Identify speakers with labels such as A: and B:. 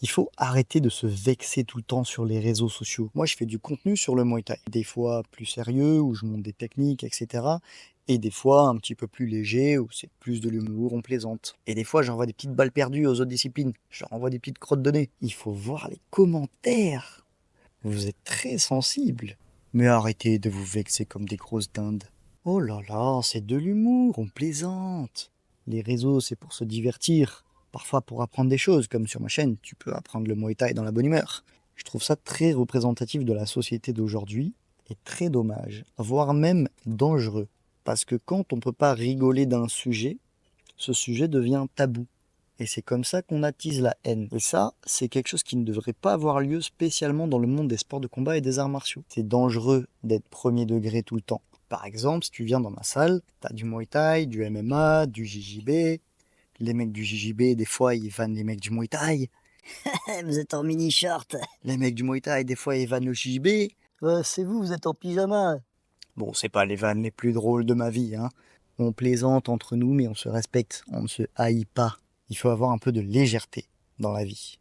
A: Il faut arrêter de se vexer tout le temps sur les réseaux sociaux. Moi, je fais du contenu sur le Muay Thai. Des fois plus sérieux, où je montre des techniques, etc. Et des fois un petit peu plus léger, où c'est plus de l'humour, on plaisante. Et des fois, j'envoie des petites balles perdues aux autres disciplines. Je leur envoie des petites crottes de nez. Il faut voir les commentaires. Vous êtes très sensible. Mais arrêtez de vous vexer comme des grosses dindes. Oh là là, c'est de l'humour, on plaisante. Les réseaux, c'est pour se divertir. Parfois pour apprendre des choses, comme sur ma chaîne, tu peux apprendre le Muay Thai dans la bonne humeur. Je trouve ça très représentatif de la société d'aujourd'hui et très dommage, voire même dangereux. Parce que quand on peut pas rigoler d'un sujet, ce sujet devient tabou. Et c'est comme ça qu'on attise la haine. Et ça, c'est quelque chose qui ne devrait pas avoir lieu spécialement dans le monde des sports de combat et des arts martiaux. C'est dangereux d'être premier degré tout le temps. Par exemple, si tu viens dans ma salle, t'as du Muay Thai, du MMA, du JJB. Les mecs du JJB, des fois, ils vannent les mecs du Muay Thai.
B: Vous êtes en mini-short.
A: Les mecs du Muay Thai, des fois, ils vannent le JJB.
B: C'est vous, vous êtes en pyjama.
A: Bon, c'est pas les vannes les plus drôles de ma vie, hein. On plaisante entre nous, mais on se respecte. On ne se haït pas. Il faut avoir un peu de légèreté dans la vie.